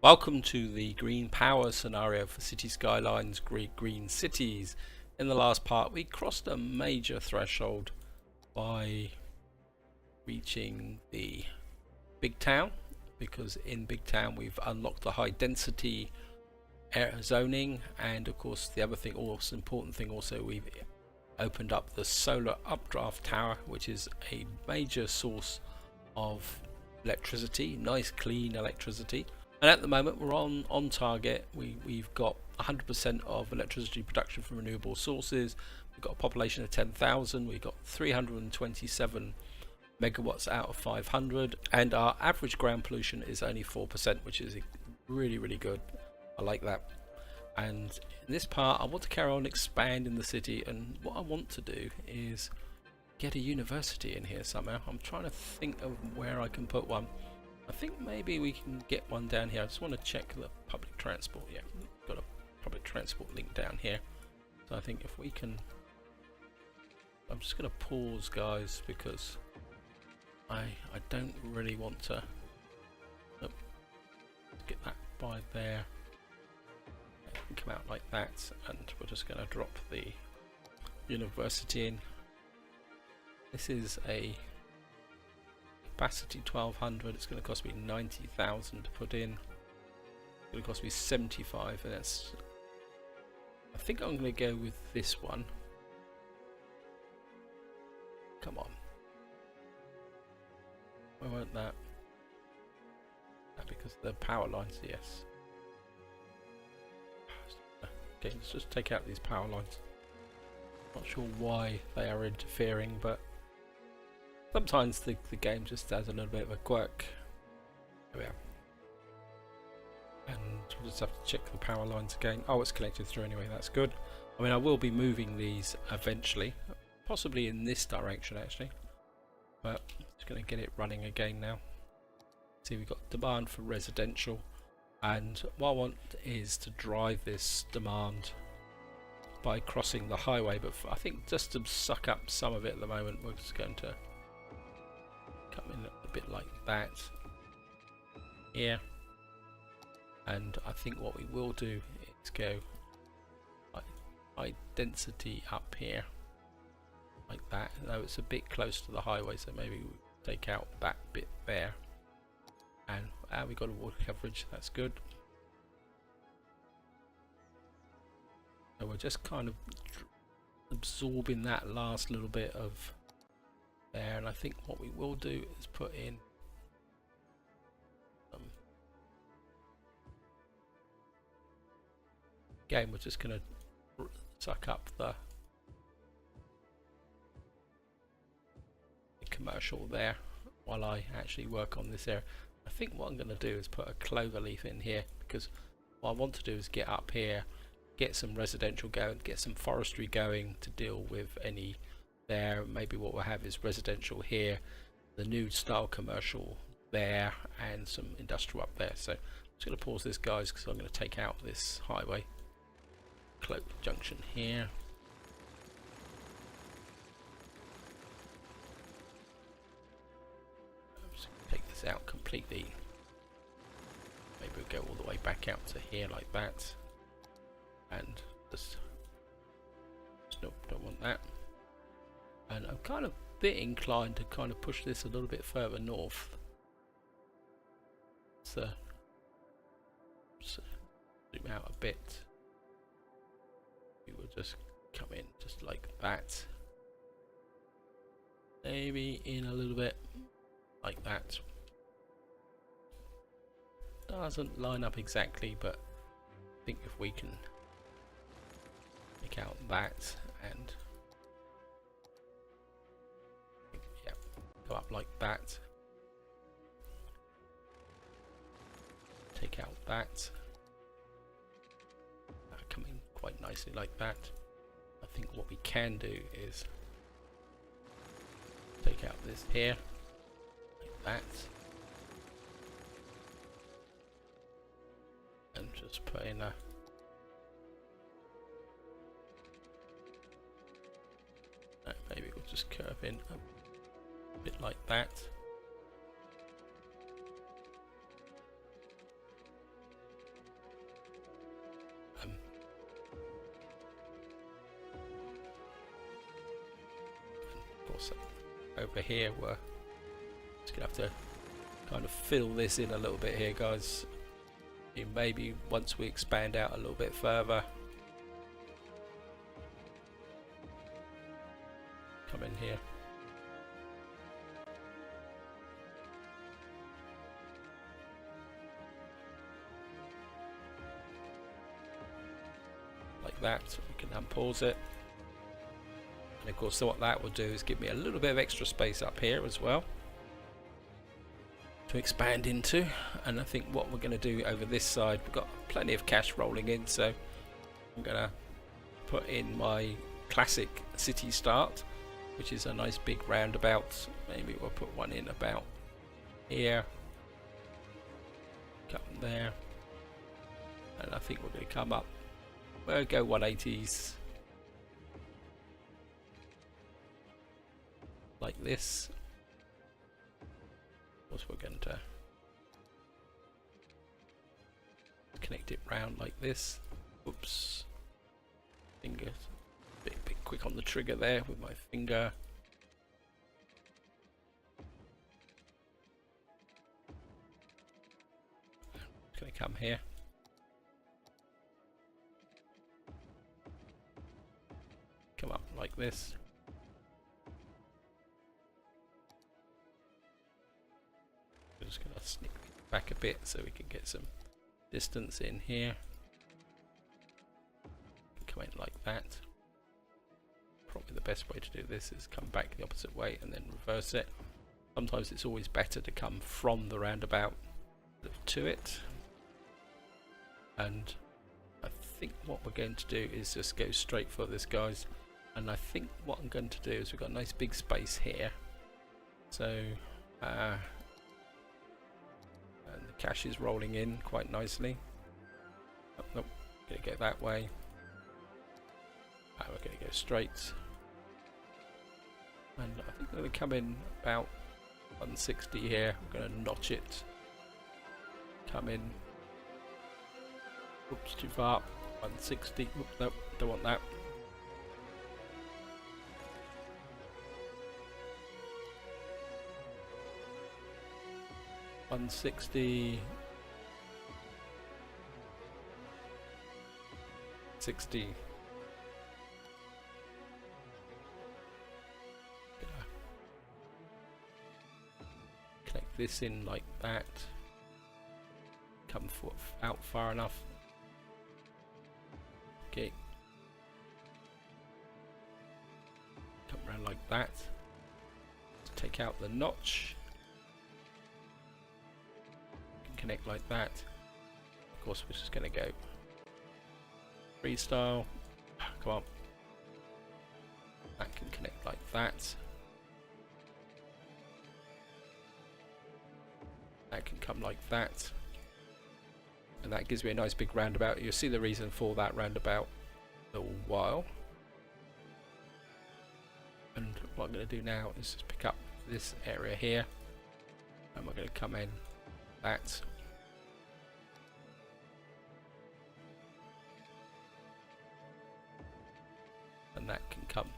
Welcome to the green power scenario for Cities Skylines Green Cities. In the last part we crossed a major threshold by reaching the big town, because in big town we've unlocked the high density air zoning, and of course the other thing, also important thing, also we've opened up the solar updraft tower, which is a major source of electricity, nice clean electricity. And at the moment we're on target. We've got 100% of electricity production from renewable sources. We've got a population of 10,000. We've got 327 megawatts out of 500, and our average ground pollution is only 4%, which is really good. I like that. And in this part I want to carry on expanding the city, and what I want to do is get a university in here somehow. I'm trying to think of where I can put one. I think maybe we can get one down here. I just want to check the public transport. Yeah, got a public transport link down here. So I think if we can, I'm just going to pause, guys, because I don't really want to. Let's get that by there. It can come out like that, and we're just going to drop the university in. This is a capacity 1200. It's going to cost me 90,000 to put in. It's going to cost me 75, and that's, I think I'm going to go with this one. Come on, why won't that? Because the power lines, yes. Okay, let's just take out these power lines. Not sure why they are interfering, but sometimes the game just has a little bit of a quirk. There we are. And we'll just have to check the power lines again. Oh, it's connected through anyway, that's good. I mean, I will be moving these eventually, possibly in this direction actually, but just going to get it running again now. See, we've got demand for residential, and what I want is to drive this demand by crossing the highway, but I think just to suck up some of it at the moment, we're just going to come in a bit like that here, and I think what we will do is go high density up here like that. Though it's a bit close to the highway, so maybe we take out that bit there, and we got a water coverage, that's good. So we're just kind of absorbing that last little bit of there, and I think what we will do is put in again, we're just going to suck up the commercial there while I actually work on this area. I think what I'm going to do is put a clover leaf in here, because what I want to do is get up here, get some residential going, get some forestry going to deal with any there. Maybe what we'll have is residential here, the new style commercial there, and some industrial up there. So I'm just going to pause this, guys, because I'm going to take out this highway cloak junction here. I'm just going to take this out completely. Maybe we'll go all the way back out to here like that, and just nope, don't want that. And I'm kind of a bit inclined to kind of push this a little bit further north. So zoom out a bit. We will just come in just like that. Maybe in a little bit like that. Doesn't line up exactly, but I think if we can make out that and yeah, go up like that, take out that, coming quite nicely like that. I think what we can do is take out this here like that, and just put in a maybe we'll just curve in a bit like that. course, over here we're just gonna have to kind of fill this in a little bit here, guys. Maybe once we expand out a little bit further, come in here. Like that. We can unpause it. And of course, so what that will do is give me a little bit of extra space up here as well to expand into. And I think what we're going to do over this side, we've got plenty of cash rolling in, so I'm going to put in my classic city start, which is a nice big roundabout. Maybe we'll put one in about here, come there, and I think we're going to come up, we'll go 180s like this. Of course, we're going to connect it round like this. Oops, fingers, bit quick on the trigger there with my finger. It's going to come here. Come up like this. Just going to sneak back a bit so we can get some distance in here. Come in like that. Probably the best way to do this is come back the opposite way and then reverse it. Sometimes it's always better to come from the roundabout to it. And I think what we're going to do is just go straight for this, guys. And I think what I'm going to do is we've got a nice big space here. So and the cash is rolling in quite nicely. Oh, nope, gonna go that way. We're going to go straight, and I think we're going to come in about 160 here. We're going to notch it, come in, oops, too far, 160, oops, nope, don't want that. $160, 60. Connect this in like that. Come out far enough. Okay. Come around like that. Take out the notch. Connect like that. Of course, we're just going to go freestyle. Come on. That can connect like that. That can come like that. And that gives me a nice big roundabout. You'll see the reason for that roundabout in a little while. And what I'm going to do now is just pick up this area here. And we're going to come in that. And that can come.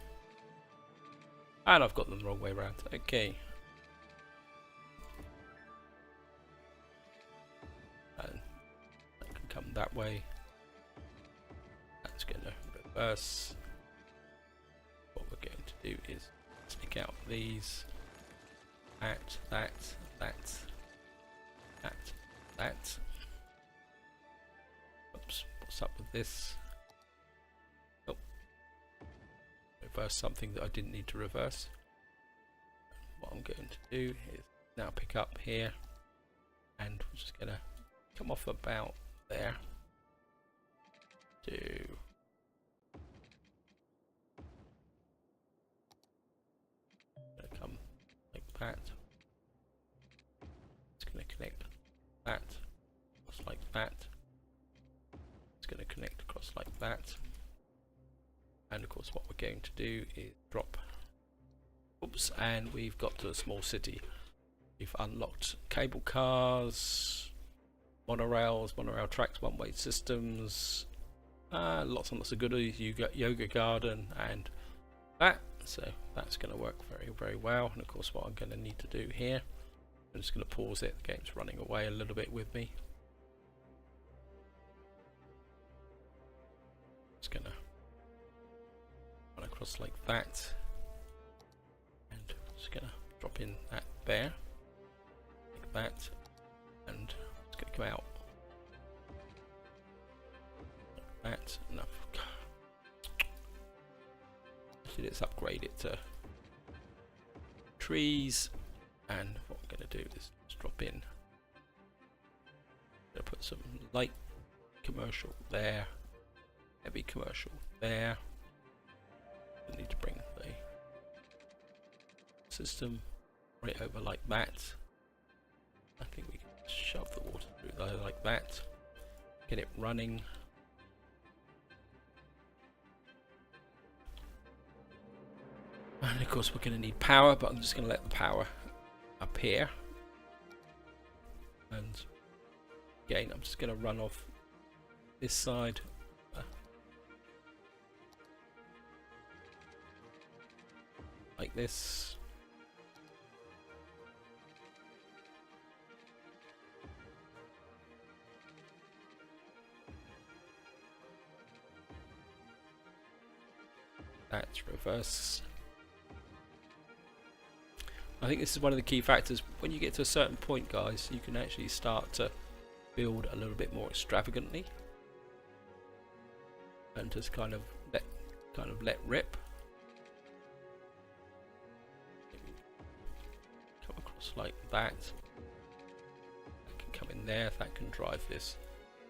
And I've got them the wrong way around. Okay. And that can come that way. That's going to reverse. What we're going to do is sneak out these. That. Oops, what's up with this? Oh, reverse something that I didn't need to reverse. What I'm going to do is now pick up here, and we're just going to come off about there to come like that. It's going to connect that across like that. It's going to connect across like that. And of course what we're going to do is drop. Oops, and we've got to a small city. We've unlocked cable cars, monorails, monorail tracks, one-way systems, lots and lots of goodies. You got yoga garden, and that so that's going to work very well. And of course what I'm going to need to do here, I'm just going to pause it. The game's running away a little bit with me. Just going to run across like that, and just going to drop in that there like that, and it's going to come out like that. Enough. Actually, let's upgrade it to trees, and what I'm going to do is just drop in. I'm going to put some light commercial there, heavy commercial there. I need to bring the system right over like that. I think we can shove the water through there like that, get it running. And of course we're going to need power, but I'm just going to let the power appear. And again, I'm just going to run off this side. Like this. That's reverse. I think this is one of the key factors. When you get to a certain point, guys, you can actually start to build a little bit more extravagantly and just kind of let rip. Come across like that. That can come in there. That can drive this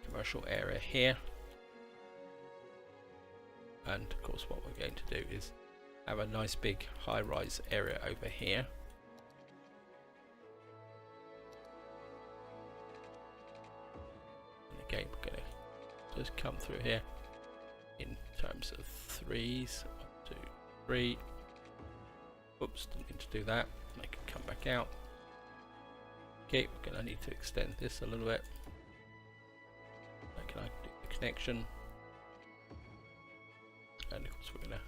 commercial area here. And of course what we're going to do is have a nice big high-rise area over here. And again we're going to just come through here in terms of threes. 1, 2, 3. Oops, didn't mean to do that. I can come back out. Okay, we're going to need to extend this a little bit. Can I do the connection? And of course we're going to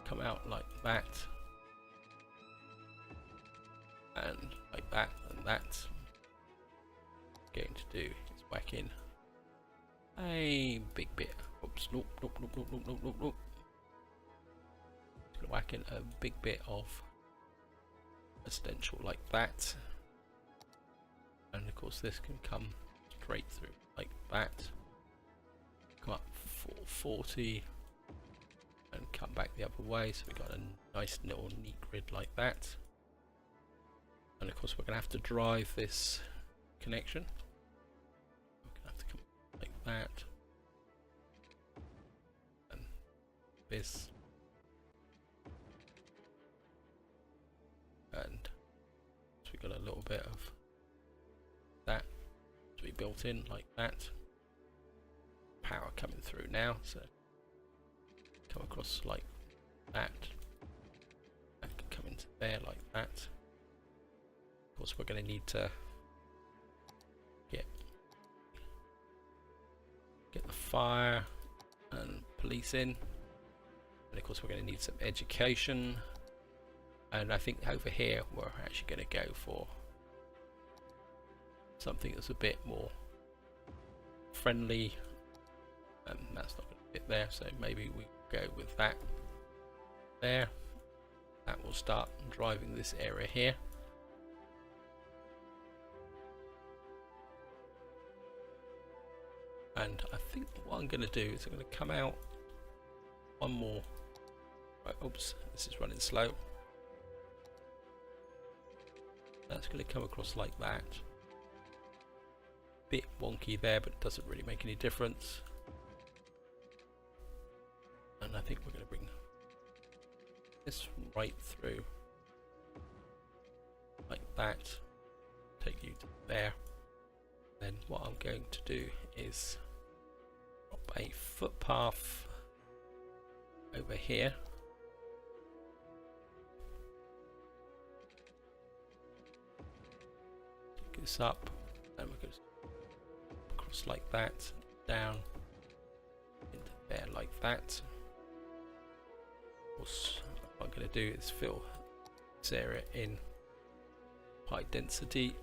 come out like that, and like that, and that. What I'm going to do is whack in a big bit. Oops, nope. Just going to whack in a big bit of residential like that, and of course this can come straight through like that. Come up 440 and come back the other way, so we've got a nice little neat grid like that. And of course we're going to have to drive this connection. We're going to have to come like that, and this, and so we've got a little bit of that to be built in like that. Power coming through now, so come across like that. That can come into there like that. Of course we're going to need to get the fire and police in, and of course we're going to need some education. And I think over here we're actually going to go for something that's a bit more friendly. And that's not going to fit there, so maybe we go with that there. That will start driving this area here. And I think what I'm going to do is I'm going to come out one more. Right, oops, this is running slow. That's going to come across like that. Bit wonky there, but it doesn't really make any difference. And I think we're going to bring this right through like that, take you to there. Then what I'm going to do is drop a footpath over here. Take this up, and we're going to cross like that, down into there like that. course, what I'm going to do is fill this area in high density,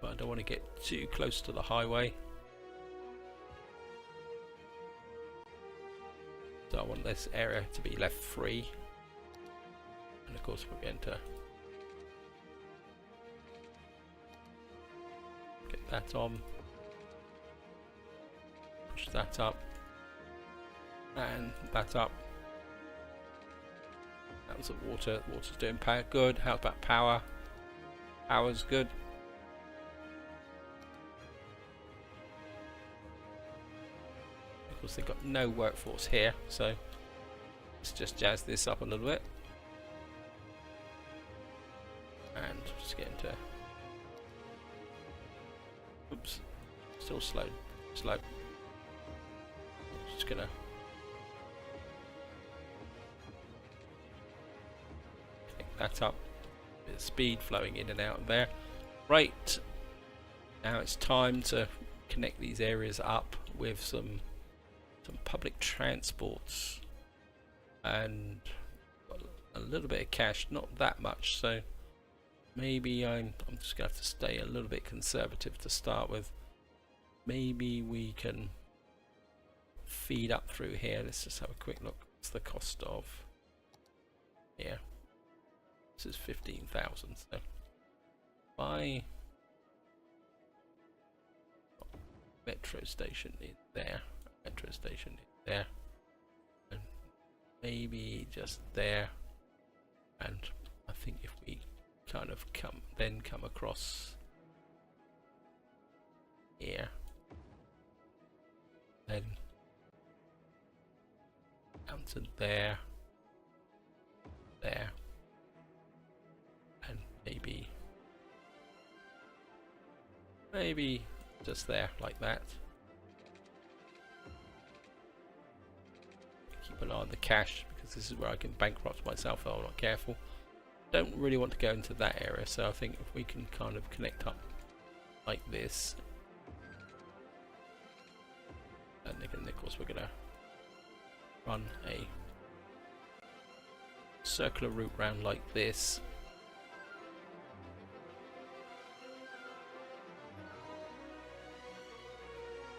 but I don't want to get too close to the highway. So I want this area to be left free, and of course we're going to get that on, push that up, and that up. That was the water. The water's doing power good. How about power? Power's good. Of course, they've got no workforce here, so let's just jazz this up a little bit. And just get into. Oops, still slow. Just gonna. Pick that up. Bit of speed flowing in and out of there. Right. Now it's time to connect these areas up with some public transports and a little bit of cash, not that much, so maybe I'm just gonna have to stay a little bit conservative to start with. Maybe we can feed up through here. Let's just have a quick look. What's the cost of here? This is 15,000, so my metro station is there. Metro station is there, and maybe just there. And I think if we kind of come across here, then down to there, and maybe just there like that. Keep an eye on the cash, because this is where I can bankrupt myself if I'm not careful. Don't really want to go into that area, so I think if we can kind of connect up like this, and then of course we're going to run a circular route round like this.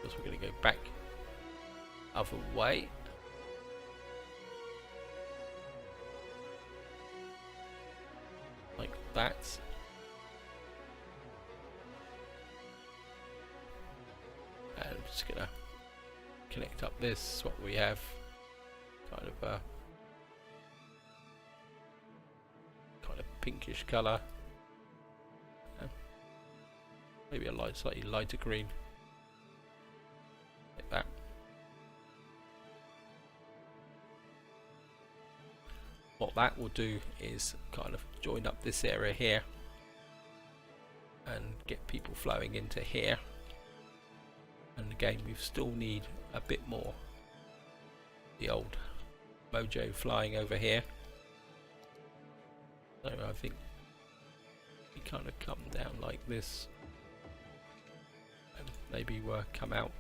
Because we're going to go back other way. Like that. And I'm just going to connect up this, what we have. Kind of pinkish colour. Maybe a slightly lighter green. Like that. What that will do is kind of join up this area here and get people flowing into here. And again, we still need a bit more the old mojo flying over here. So I think we kind of come down like this, and maybe we'll come out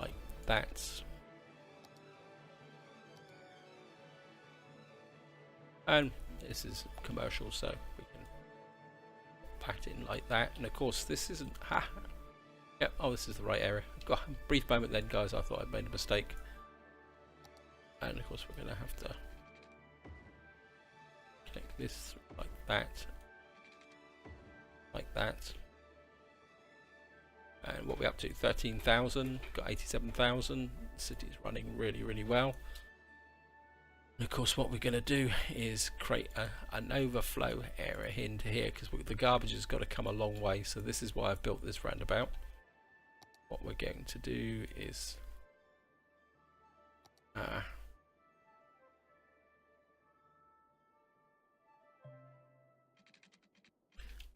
like that. And this is commercial, so we can pat in like that. And of course this isn't yep, oh, this is the right area. Got a brief moment then, guys, I thought I'd made a mistake. And of course we're going to have to connect this like that, like that. And what are we up to? 13,000, got 87,000. The city's running really, really well. And of course what we're going to do is create an overflow area into here, because the garbage has got to come a long way. So this is why I've built this roundabout. What we're going to do is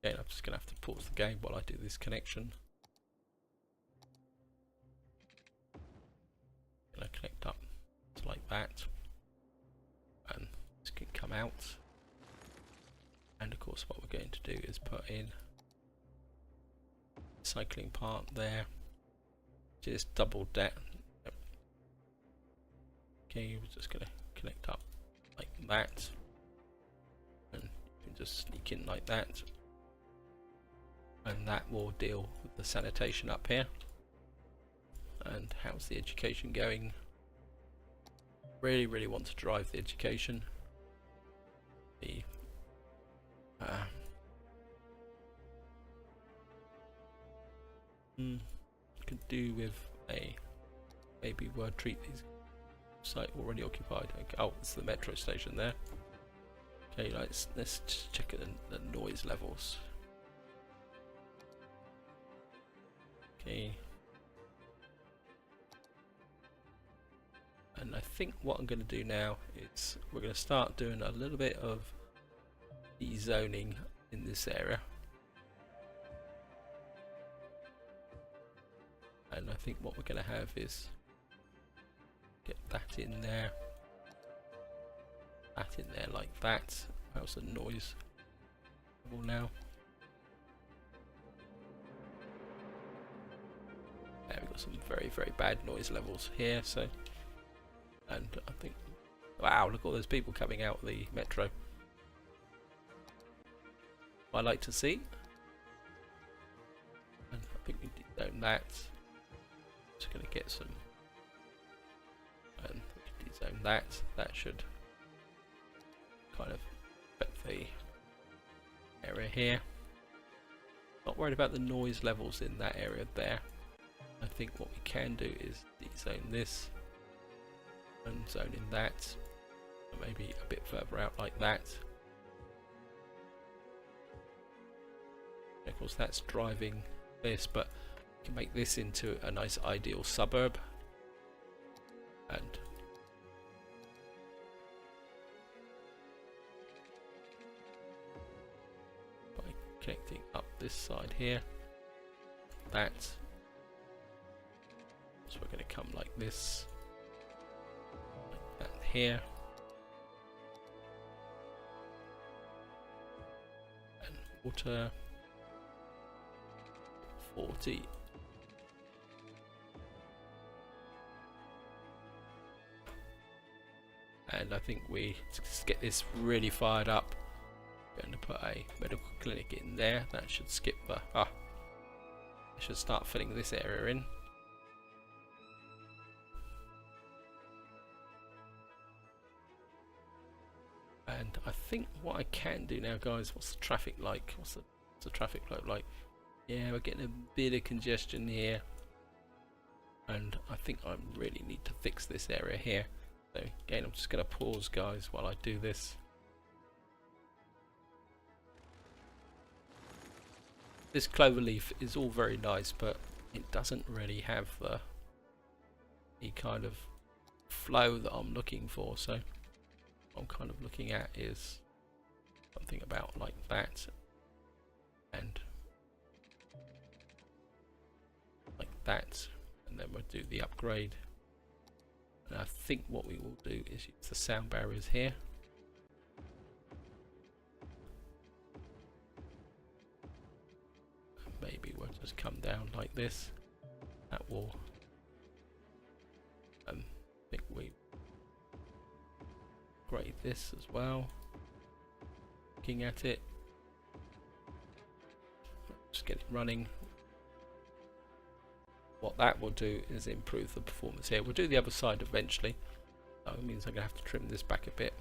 again, I'm just going to have to pause the game while I do this connection. Going to connect up to like that, and this can come out. And of course what we're going to do is put in cycling part there, just double that. Yep. Okay, we're just gonna connect up like that, and you can just sneak in like that, and that will deal with the sanitation up here. And how's the education going? Really want to drive the education. The could do with a maybe word treat these site already occupied. Okay. Oh, it's the metro station there. Okay, let's just check the noise levels. Okay. And I think what I'm going to do now is we're going to start doing a little bit of de-zoning in this area. And I think what we're going to have is get that in there like that. How's the noise level now? Yeah, we've got some very bad noise levels here, so. And I think, wow, look at all those people coming out of the metro. I like to see. And I think we de-zone that. Just going to get some. And we de-zone that. That should kind of affect the area here. Not worried about the noise levels in that area there. I think what we can do is de-zone this. And zone in that, maybe a bit further out like that. Of course that's driving this, but you can make this into a nice ideal suburb. And by connecting up this side here, that, so we're going to come like this. Here and water 40. And I think we just get this really fired up. We're going to put a medical clinic in there. That should skip the I should start filling this area in. And I think what I can do now, guys, what's the traffic like? What's the traffic flow like? Yeah, we're getting a bit of congestion here. And I think I really need to fix this area here. So again, I'm just going to pause, guys, while I do this. This cloverleaf is all very nice, but it doesn't really have the kind of flow that I'm looking for. So what I'm kind of looking at is something about like that, and like that, and then we'll do the upgrade. And I think what we will do is use the sound barriers here. And maybe we'll just come down like this. That will, I think we upgrade this as well. Looking at it, just get it running. What that will do is improve the performance here. We'll do the other side eventually. That means I'm going to have to trim this back a bit.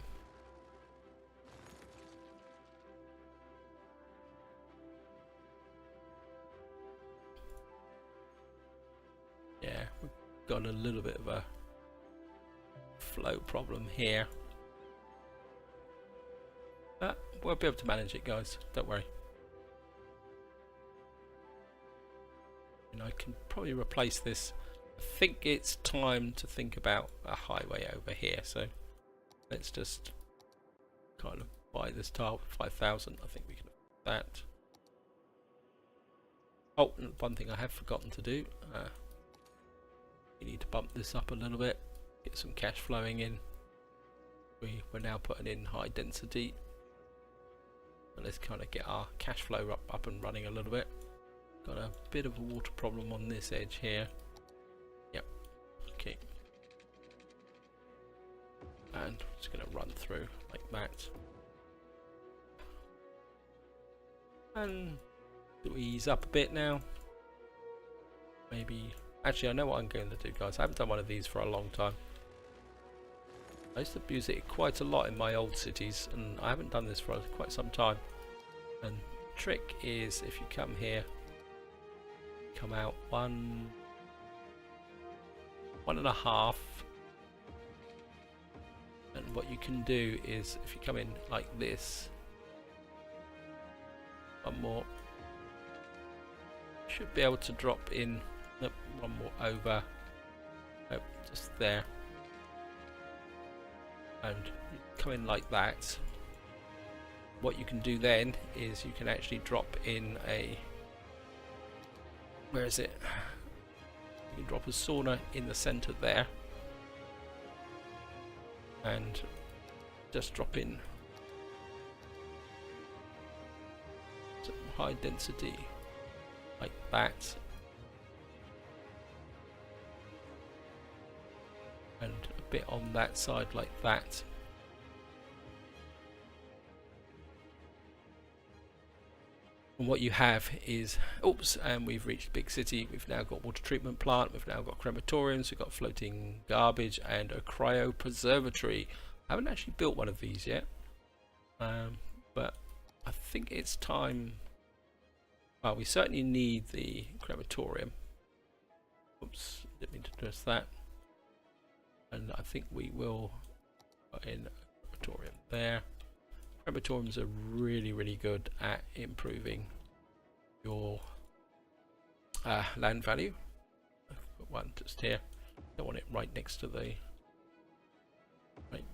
Yeah, we've got a little bit of a flow problem here. But we'll be able to manage it, guys. Don't worry. And I can probably replace this. I think it's time to think about a highway over here. So let's just kind of buy this tile for 5,000. I think we can afford that. Oh, and one thing I have forgotten to do. We need to bump this up a little bit. Get some cash flowing in. We're now putting in high density. And let's kind of get our cash flow up and running a little bit. Got a bit of a water problem on this edge here. And I'm just going to run through like that. And do we ease up a bit now? Maybe. Actually, I know what I'm going to do, guys. I haven't done one of these for a long time. I used to use it quite a lot in my old cities, and I haven't done this for quite some time. And the trick is, if you come here, come out 1.5, and what you can do is, if you come in like this, one more, should be able to drop in. Nope, one more over. Nope, just there. And come in like that. What you can do then is you can actually drop in a, where is it? You can drop a sauna in the center there, and just drop in some high density like that, and a bit on that side like that. And what you have is, oops, and we've reached big city. We've now got water treatment plant, we've now got crematoriums, we've got floating garbage and a cryopreservatory. I haven't actually built one of these yet, but I think it's time. Well, we certainly need the crematorium. Oops, didn't mean to address that. And I think we will put in a crematorium there. Crematoriums are really good at improving your land value. I've got one just here. Don't want it right next to the right.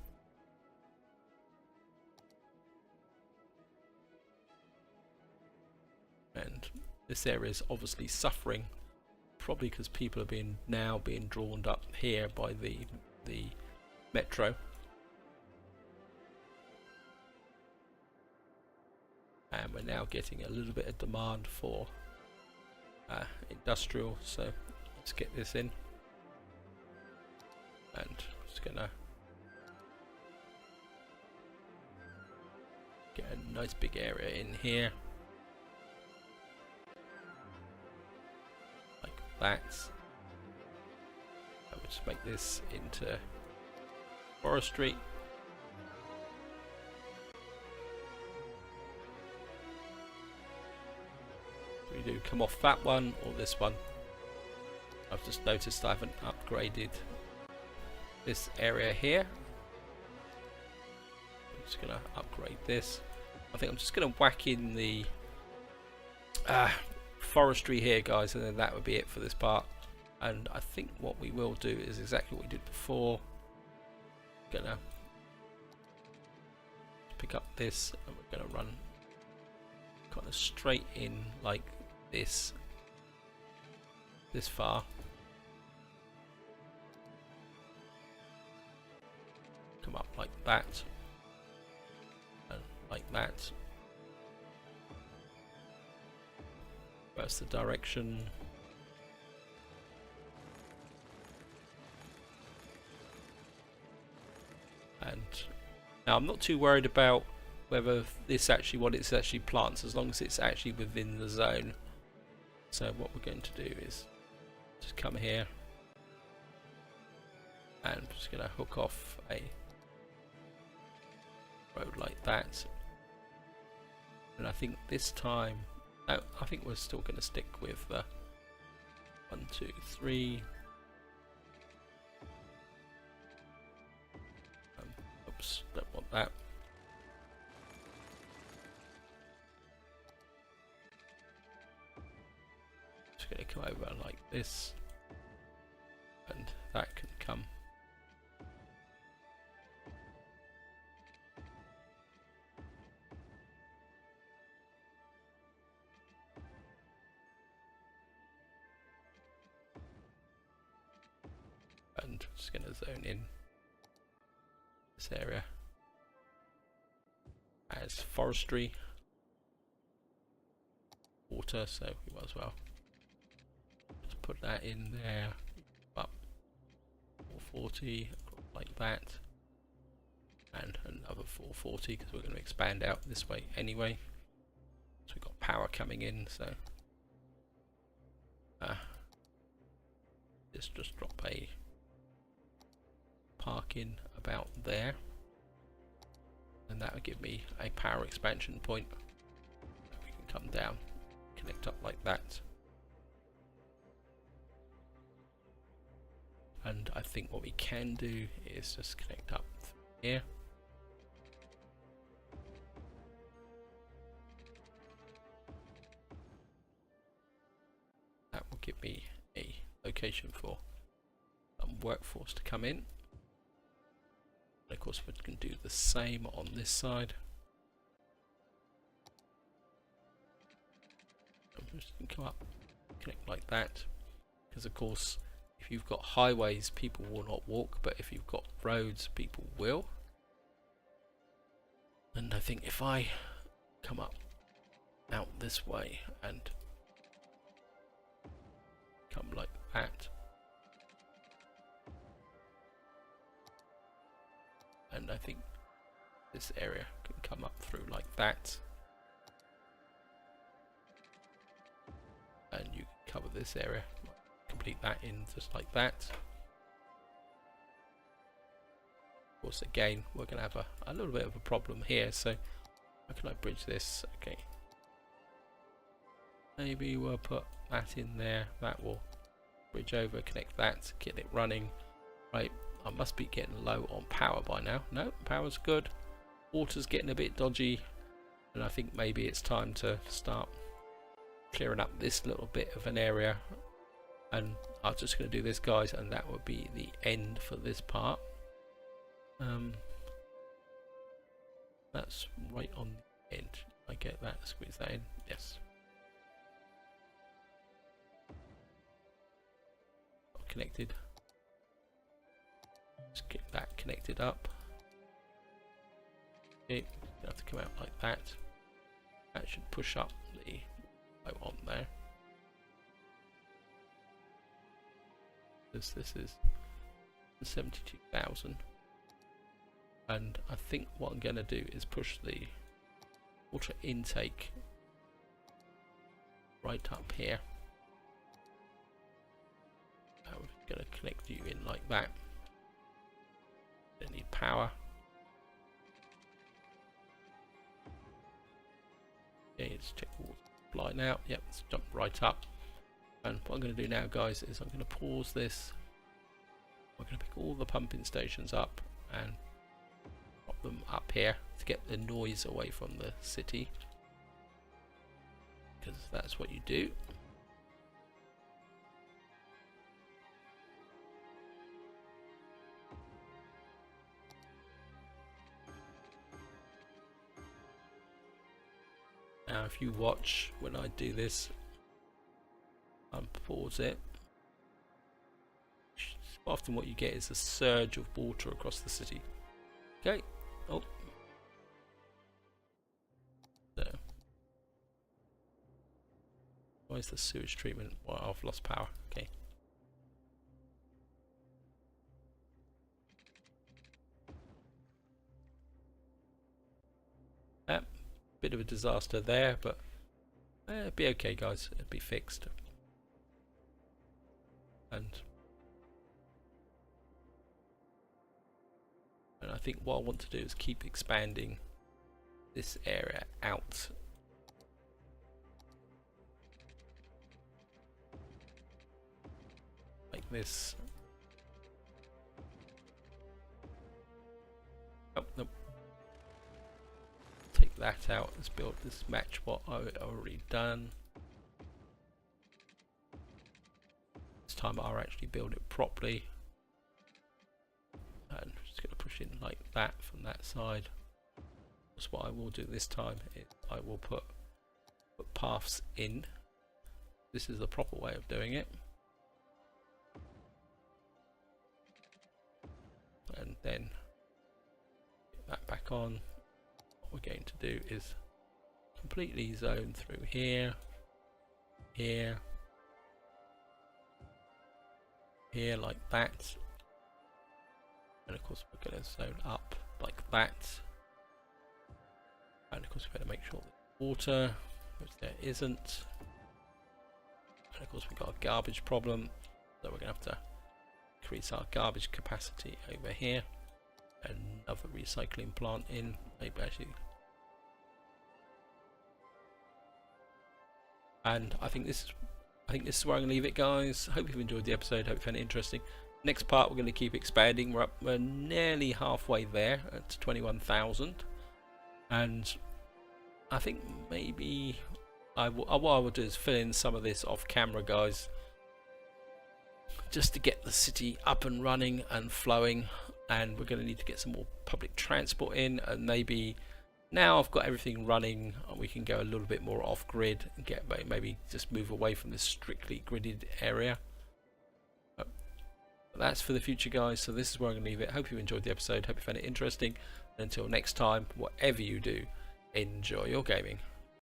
And this area is obviously suffering, probably because people are now being drawn up here by the metro. And we're now getting a little bit of demand for industrial, so let's get this in. And I'm just gonna get a nice big area in here like that. I would just make this into forestry. We do come off that one or this one. I've just noticed I haven't upgraded this area here. I'm just gonna upgrade this. I think I'm just gonna whack in the forestry here, guys, and then that would be it for this part. And I think what we will do is exactly what we did before. Gonna pick up this and we're gonna run kind of straight in like this far. Come up like that and like that. Reverse the direction. And now I'm not too worried about whether this actually what it's actually plants, as long as it's actually within the zone. So what we're going to do is just come here and I'm just going to hook off a road like that. And I think this time, no, I think we're still going to stick with the 1, 2, 3. Oops, don't want that. Just going to come over like this, and that can come. And just going to zone in this area as forestry, water, so we might as well just put that in there, up 440 like that, and another 440 because we're going to expand out this way anyway. So we've got power coming in, so let's just drop a park in about there, and that will give me a power expansion point. We can come down, connect up like that, and I think what we can do is just connect up here. That will give me a location for some workforce to come in. And of course we can do the same on this side. I'm just going to come up, connect like that, because of course if you've got highways people will not walk, but if you've got roads people will. And I think if I come up out this way and come like that, and I think this area can come up through like that, and you can cover this area, complete that in just like that. Of course again we're going to have a little bit of a problem here, so how can I bridge this? Okay, maybe we'll put that in there, that will bridge over, connect that, get it running. Right, I must be getting low on power by now. No, power's good. Water's getting a bit dodgy, and I think maybe it's time to start clearing up this little bit of an area. And I'm just going to do this, guys, and that will be the end for this part. That's right on the end. I get that, squeeze that in, yes. Connected. Just get that connected up. Okay, you have to come out like that. That should push up the flow on there. This is 72,000, and I think what I'm going to do is push the water intake right up here. I'm going to connect you in like that. Don't need power. Okay, let's check the water supply now. Yep, let's jump right up. And what I'm going to do now, guys, is I'm going to pause this. I'm going to pick all the pumping stations up and drop them up here to get the noise away from the city, because that's what you do. Now if you watch when I do this, pause it, often what you get is a surge of water across the city. Okay, oh, so why is the sewage treatment? Well, I've lost power. Okay, bit of a disaster there, but it'll be okay, guys. It'll be fixed. And I think what I want to do is keep expanding this area out. Like this. Oh, nope. Take that out. Let's build this, match what I've already done. This time I'll actually build it properly. And I'm just going to push in like that from that side. That's what I will do this time. I will put paths in. This is the proper way of doing it. And then get that back on. What we're going to do is completely zone through here, here, here like that. And of course we're going to zone up like that. And of course we better make sure there's water, which there isn't. And of course we've got a garbage problem, so we're going to have to increase our garbage capacity over here. Another recycling plant in, maybe actually. And I think this is where I'm going to leave it, guys. Hope you've enjoyed the episode. Hope you found it interesting. Next part, we're going to keep expanding. We're nearly halfway there at 21,000, and I think maybe what I will do is fill in some of this off camera, guys, just to get the city up and running and flowing. And we're going to need to get some more public transport in, and maybe now I've got everything running, we can go a little bit more off grid and get maybe just move away from this strictly gridded area. But that's for the future, guys. So this is where I'm going to leave it. Hope you enjoyed the episode. Hope you found it interesting. And until next time, whatever you do, enjoy your gaming.